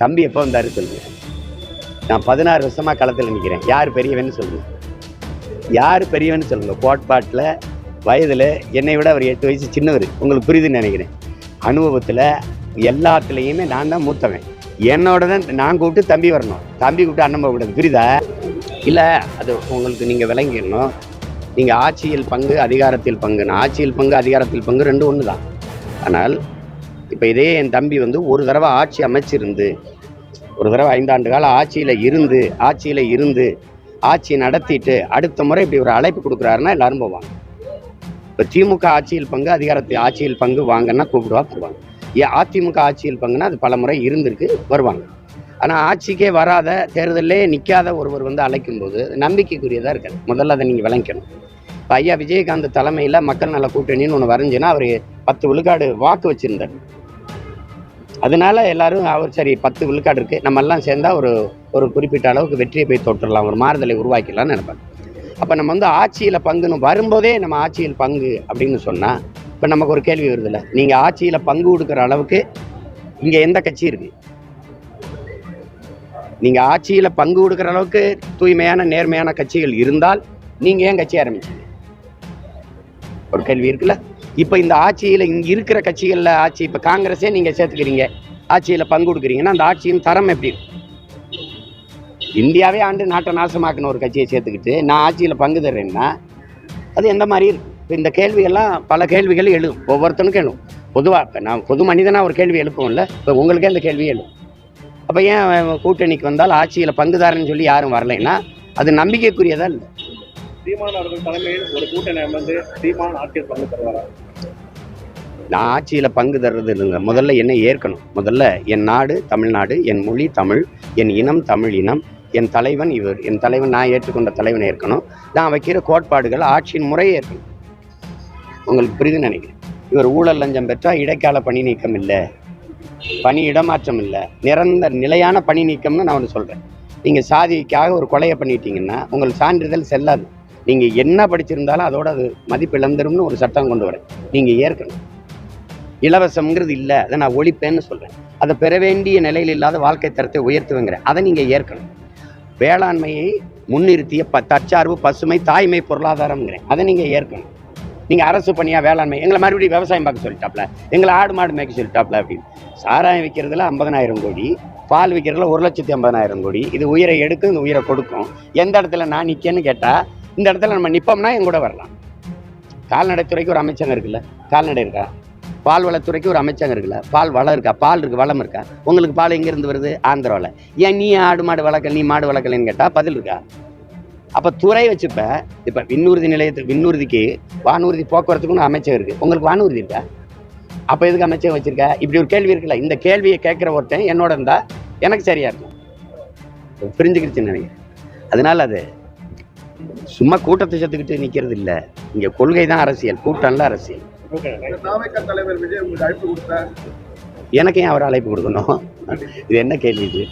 தம்பி எப்போ வந்தாரு சொல்லுங்க. நான் 16 வருஷமா களத்தில் நிற்கிறேன். யார் பெரியவன்னு சொல்லுங்க, யார் பெரியவன்னு சொல்லுங்க. கோட்பாட்டில் வயதில் என்னை விட அவர் 8 வயசு சின்னவர். உங்களுக்கு புரியுதுன்னு நினைக்கிறேன். அனுபவத்தில் எல்லாத்துலேயுமே நான் தான் மூத்தவன். என்னோட தான் நான் கூப்பிட்டு தம்பி வரணும், தம்பி கூப்பிட்டு அண்ணன் போகக்கூடாது. புரியுதா? இல்லை, அது உங்களுக்கு நீங்கள் விளங்கிடணும். நீங்கள் ஆட்சியில் பங்கு அதிகாரத்தில் பங்குன்னு, ஆட்சியில் பங்கு அதிகாரத்தில் பங்கு ரெண்டு ஒன்று தான். ஆனால் இப்போ இதே என் தம்பி வந்து ஒரு தடவை ஆட்சி அமைச்சிருந்து, ஒரு தடவை 5 ஆண்டு கால ஆட்சியில் இருந்து ஆட்சி நடத்திட்டு அடுத்த முறை இப்படி ஒரு அழைப்பு கொடுக்குறாருன்னா எல்லாரும் போவாங்க. இப்போ திமுக ஆட்சியில் பங்கு ஆட்சியில் பங்கு வாங்கன்னா போவாங்க. ஏன் அதிமுக ஆட்சியில் பங்குன்னா அது பல முறை இருந்திருக்கு, வருவாங்க. ஆனால் ஆட்சிக்கே வராத, தேர்தலே நிற்காத ஒருவர் வந்து அழைக்கும் போது நம்பிக்கைக்குரியதாக இருக்காது. முதல்ல அதை நீங்கள் விளங்கணும். இப்போ ஐயா விஜயகாந்த் தலைமையில் மக்கள் நல கூட்டணின்னு ஒன்று வரைஞ்சுன்னா அவர் 10 விழுக்காடு வாக்கு வச்சுருந்தார். அதனால எல்லாரும் அவர் சரி 10 விழுக்காடு இருக்குது, நம்ம எல்லாம் சேர்ந்தால் ஒரு குறிப்பிட்ட அளவுக்கு வெற்றியை போய் தொட்டுடலாம், ஒரு மாறுதலை உருவாக்கிடலாம்னு நினைப்பாங்க. அப்போ நம்ம வந்து ஆட்சியில் பங்குன்னு வரும்போதே நம்ம ஆட்சியில் பங்கு அப்படின்னு சொன்னால், இப்போ நமக்கு ஒரு கேள்வி வருதில்ல, நீங்கள் ஆட்சியில் பங்கு கொடுக்குற அளவுக்கு இங்கே எந்த கட்சி இருக்குது? நீங்கள் ஆட்சியில் பங்கு கொடுக்குற அளவுக்கு தூய்மையான நேர்மையான கட்சிகள் இருந்தால் நீங்கள் ஏன் கட்சி ஆரம்பிச்சீங்க? ஒரு கேள்வி இருக்குல்ல. இப்போ இந்த ஆட்சியில் இங்கே இருக்கிற கட்சிகளில் ஆட்சி, இப்போ காங்கிரஸே நீங்கள் சேர்த்துக்கிறீங்க, ஆட்சியில் பங்கு கொடுக்குறீங்கன்னா அந்த ஆட்சியின் தரம் எப்படி இருக்கும்? இந்தியாவே ஆண்டு நாட்டை நாசமாக்கின ஒரு கட்சியை சேர்த்துக்கிட்டு நான் ஆட்சியில் பங்கு தர்றேன்னா அது எந்த மாதிரி இருக்கும்? இப்போ இந்த கேள்வியெல்லாம் பல கேள்விகள் எழும், ஒவ்வொருத்தனுக்கும் எழும். பொதுவாக இப்போ நான் பொது மனிதனாக ஒரு கேள்வி எழுப்புவோம்ல, இப்போ உங்களுக்கே அந்த கேள்வி எழும். அப்போ ஏன் கூட்டணிக்கு வந்தால் ஆட்சியில் பங்குதாரன்னு சொல்லி யாரும் வரலைன்னா அது நம்பிக்கைக்குரியதா இல்லை. சீமான் அவர்கள் தலைமையில் ஒரு கூட்டணி அமர்ந்து சீமான் ஆட்சியில் பங்கு தருவாரா? நான் ஆட்சியில் பங்கு தர்றது இல்லைங்க. முதல்ல என்னை ஏற்கணும். முதல்ல என் நாடு தமிழ்நாடு, என் மொழி தமிழ், என் இனம் தமிழ் இனம், என் தலைவன் இவர், என் தலைவன் நான் ஏற்றுக்கொண்ட தலைவனை ஏற்கணும். நான் வைக்கிற கோட்பாடுகள் ஆட்சியின் முறையை ஏற்கணும். உங்களுக்கு புரியுதுன்னு நினைக்கிறேன். இவர் ஊழல் லஞ்சம் பெற்றால் இடைக்கால பணி நீக்கம் இல்லை, பணி இடமாற்றம் இல்லை, நிலையான பணி நீக்கம்னு நான் ஒன்று சொல்கிறேன். நீங்கள் சாதிக்காக ஒரு கொலையை பண்ணிட்டீங்கன்னா உங்களுக்கு சான்றிதழ் செல்லாது. நீங்கள் என்ன படிச்சிருந்தாலும் அதோட அது மதிப்பு இழந்துரும்னு ஒரு சட்டம் கொண்டு வரேன். நீங்கள் ஏற்கணும். இலவசம்ங்கிறது இல்லை, அதை நான் ஒழிப்பேன்னு சொல்கிறேன். அதை பெற வேண்டிய நிலையில் இல்லாத வாழ்க்கை தரத்தை உயர்த்துவேங்கிறேன். அதை நீங்கள் ஏற்கணும். வேளாண்மையை முன்னிறுத்திய தற்சார்பு பசுமை தாய்மை பொருளாதாரம்ங்கிறேன். அதை நீங்கள் ஏற்கணும். நீங்கள் அரசு பணியாக வேளாண்மை எங்களை மறுபடியும் விவசாயம் பார்க்க சொல்லிட்டாப்ல, எங்களை ஆடு மாடு மேய்க்க சொல்லிட்டாப்ல அப்படின்னு. சாராயம் விற்கிறதுல 50,000 கோடி, பால் விற்கிறதுல 1,50,000 கோடி. இது உயிரை எடுக்கும், இந்த உயிரை கொடுக்கும். எந்த இடத்துல நான் நிற்கேன்னு கேட்டால் இந்த இடத்துல நம்ம நிற்போம்னா என் கூட வரலாம். கால்நடைத்துறைக்கு ஒரு அமைச்சங்க இருக்குல்ல, கால்நடை இருக்கா? பால் வளத்துறைக்கு ஒரு அமைச்சங்க இருக்குல்ல, பால் வளம் இருக்கா? பால் இருக்குது, வளம் இருக்கா? உங்களுக்கு பால் எங்கேருந்து வருது? ஆந்திராவில். ஏன் நீ ஆடு மாடு வளர்க்கல, நீ மாடு வளர்க்கலன்னு கேட்டால் பதில் இருக்கா? அப்போ துறை வச்சுப்ப. இப்போ விண்ணூர்திக்கு வானூர்தி போக்குவரத்துக்குன்னு அமைச்சகம் இருக்குது, உங்களுக்கு வானூர்தி இருக்கா? அப்போ எதுக்கு அமைச்சகம் வச்சுருக்க? இப்படி ஒரு கேள்வி இருக்குல்ல. இந்த கேள்வியை கேட்குற ஒருத்தன் என்னோட இருந்தால் எனக்கு சரியாக இருக்கும். புரிஞ்சுக்கிடுச்சுன்னு நினைக்கிறேன். அதனால் அது சும்மா கூட்டத்தை சேர்த்துக்கிட்டு நிற்கிறது இல்லை. இங்கே கொள்கை தான் அரசியல், கூட்டம்ல அரசியல். தலைவர் விஜய் உங்களுக்கு அழைப்பு கொடுத்தார், எனக்கு ஏன் அவர் அழைப்பு கொடுக்கணும்? இது என்ன கேள்வி இது?